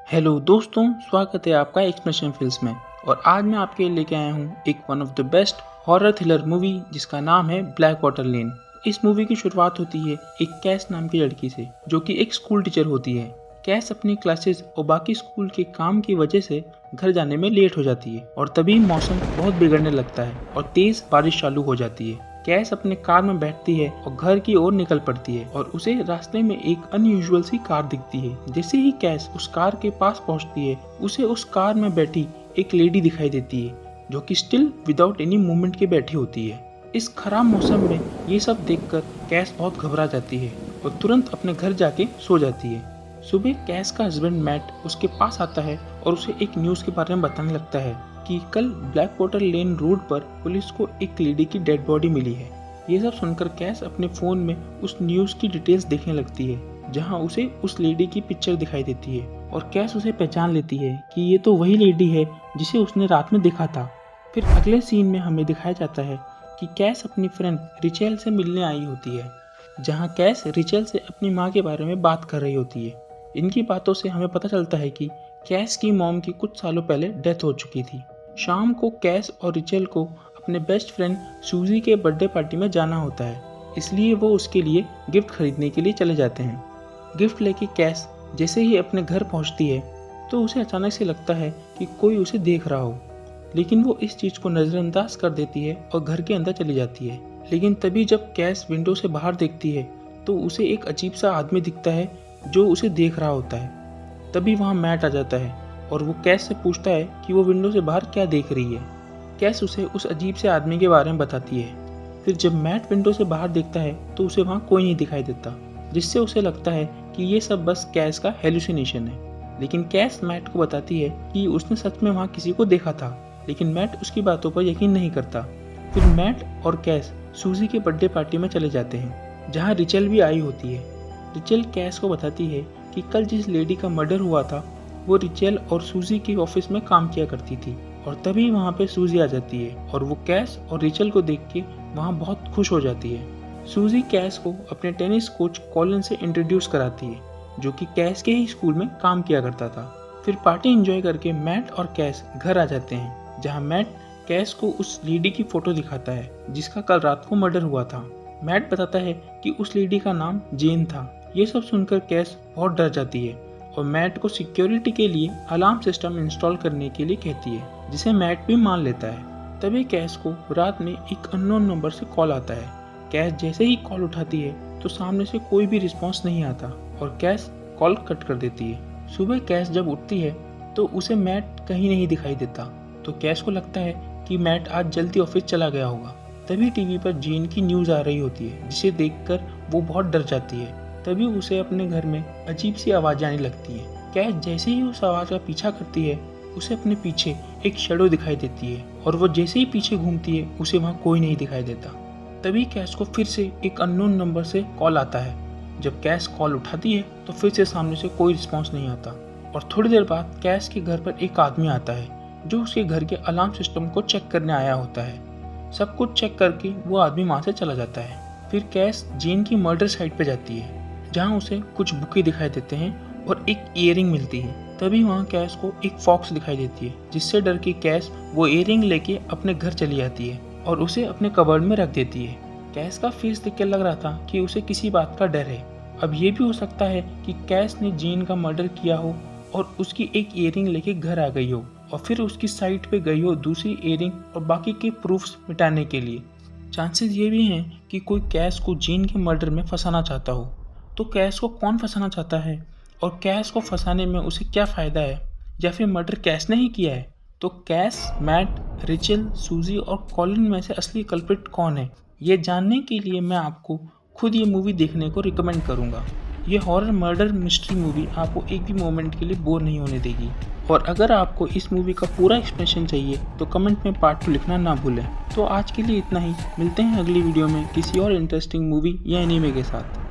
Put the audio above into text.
Hello दोस्तों, स्वागत है आपका एक्सप्रेशन फिल्म्स में। और आज मैं आपके लिए लेके आया हूँ एक one of the best horror thriller movie जिसका नाम है ब्लैक वाटर लेन। इस मूवी की शुरुआत होती है एक कैस नाम की लड़की से, जो कि एक स्कूल टीचर होती है। कैस अपनी क्लासेस और बाकी स्कूल के काम की वजह से घर जाने में लेट हो जाती है और तभी मौसम बहुत बिगड़ने लगता है और तेज बारिश चालू हो जाती है। कैस अपने कार में बैठती है और घर की ओर निकल पड़ती है और उसे रास्ते में एक अनयूजुअल सी कार दिखती है। जैसे ही कैस उस कार के पास पहुंचती है, उसे उस कार में बैठी एक लेडी दिखाई देती है, जो कि स्टिल विदाउट एनी मूवमेंट के बैठी होती है। इस खराब मौसम में ये सब देखकर कैस बहुत घबरा जाती है और तुरंत अपने घर जाके सो जाती है। सुबह कैस का हस्बैंड मैट उसके पास आता है और उसे एक न्यूज़ के बारे में बताने लगता है कि कल ब्लैक वाटर लेन रोड पर पुलिस को एक लेडी की डेड बॉडी मिली है। ये सब सुनकर कैस अपने फ़ोन में उस न्यूज़ की डिटेल्स देखने लगती है, जहां उसे उस लेडी की पिक्चर दिखाई देती है और कैस उसे पहचान लेती है कि ये तो वही लेडी है जिसे उसने रात में देखा था। फिर अगले सीन में हमें दिखाया जाता है कि कैस अपनी फ्रेंड रिचेल से मिलने आई होती है, जहाँ कैस रिचेल से अपनी माँ के बारे में बात कर रही होती है। इनकी बातों से हमें पता चलता है कि कैस की मॉम की कुछ सालों पहले डेथ हो चुकी थी। शाम को कैस और रिचेल को अपने बेस्ट फ्रेंड सूजी के बर्थडे पार्टी में जाना होता है, इसलिए वो उसके लिए गिफ्ट खरीदने के लिए चले जाते हैं। गिफ्ट लेके कैस जैसे ही अपने घर पहुंचती है तो उसे अचानक से लगता है कि कोई उसे देख रहा हो, लेकिन वो इस चीज़ को नज़रअंदाज कर देती है और घर के अंदर चली जाती है। लेकिन तभी जब कैस विंडो से बाहर देखती है तो उसे एक अजीब सा आदमी दिखता है जो उसे देख रहा होता है। तभी वहाँ मैट आ जाता है और वो कैस से पूछता है कि वो विंडो से बाहर क्या देख रही है। कैस उसे उस अजीब से आदमी के बारे में बताती है। फिर जब मैट विंडो से बाहर देखता है तो उसे वहाँ कोई नहीं दिखाई देता, जिससे उसे लगता है कि ये सब बस कैस का हेलुसिनेशन है। लेकिन कैस मैट को बताती है कि उसने सच में वहाँ किसी को देखा था, लेकिन मैट उसकी बातों पर यकीन नहीं करता। फिर मैट और कैस सूजी के बर्थडे पार्टी में चले जाते हैं, जहाँ रिचेल भी आई होती है। रिचेल कैस को बताती है कि कल जिस लेडी का मर्डर हुआ था वो रिचेल और सूजी के ऑफिस में काम किया करती थी। और तभी वहाँ पे सूजी आ जाती है और वो कैस और रिचेल को देख के वहाँ बहुत खुश हो जाती है। सूजी कैस को अपने टेनिस कोच कॉलिन से इंट्रोड्यूस कराती है, जो कि कैस के ही स्कूल में काम किया करता था। फिर पार्टी एंजॉय करके मैट और कैस घर आ जाते हैं, जहाँ मैट कैस को उस लेडी की फोटो दिखाता है जिसका कल रात को मर्डर हुआ था। मैट बताता है कि उस लेडी का नाम जेन था। ये सब सुनकर कैस बहुत डर जाती है और मैट को सिक्योरिटी के लिए अलार्म सिस्टम इंस्टॉल करने के लिए कहती है, जिसे मैट भी मान लेता है। तभी कैस को रात में एक अननोन नंबर से कॉल आता है। कैस जैसे ही कॉल उठाती है तो सामने से कोई भी रिस्पॉन्स नहीं आता और कैस कॉल कट कर देती है। सुबह कैस जब उठती है तो उसे मैट कहीं नहीं दिखाई देता, तो कैस को लगता है कि मैट आज जल्दी ऑफिस चला गया होगा। तभी टीवी पर जेन की न्यूज़ आ रही होती है, जिसे देखकर वो बहुत डर जाती है। तभी उसे अपने घर में अजीब सी आवाज़ आने लगती है। कैस जैसे ही उस आवाज़ का पीछा करती है, उसे अपने पीछे एक शैडो दिखाई देती है और वो जैसे ही पीछे घूमती है उसे वहाँ कोई नहीं दिखाई देता। तभी कैस को फिर से एक अननोन नंबर से कॉल आता है। जब कैस कॉल उठाती है तो फिर से सामने से कोई रिस्पॉन्स नहीं आता और थोड़ी देर बाद कैस के घर पर एक आदमी आता है, जो उसके घर के अलार्म सिस्टम को चेक करने आया होता है। सब कुछ चेक करके वो आदमी वहाँ से चला जाता है। फिर कैस जेन की मर्डर साइट पे जाती है, जहाँ उसे कुछ बुके दिखाई देते हैं और एक ईयरिंग मिलती है। तभी वहाँ कैस को एक फॉक्स दिखाई देती है, जिससे डर के कैस वो ईयरिंग लेके अपने घर चली जाती है और उसे अपने कबर्ड में रख देती है। कैस का फेस देख के लग रहा था कि उसे किसी बात का डर है। अब ये भी हो सकता है कि कैस ने जेन का मर्डर किया हो और उसकी एक ईयरिंग लेके घर आ गई हो और फिर उसकी साइट पे गई हो दूसरी ईयरिंग और बाकी के प्रूफ्स मिटाने के लिए। चांसेस ये भी हैं कि कोई कैस को जेन के मर्डर में फंसाना चाहता हो। तो कैस को कौन फंसाना चाहता है और कैस को फंसाने में उसे क्या फ़ायदा है, या फिर मर्डर कैस ने ही किया है? तो कैस, मैट, रिचेल, सूजी और कॉलिन में से असली कल्प्रिट कौन है, ये जानने के लिए मैं आपको खुद ये मूवी देखने को रिकमेंड करूँगा। ये हॉरर मर्डर मिस्ट्री मूवी आपको एक भी मोमेंट के लिए बोर नहीं होने देगी। और अगर आपको इस मूवी का पूरा एक्सप्लेनेशन चाहिए तो कमेंट में पार्ट 2 लिखना ना भूलें। तो आज के लिए इतना ही, मिलते हैं अगली वीडियो में किसी और इंटरेस्टिंग मूवी या एनीमे के साथ।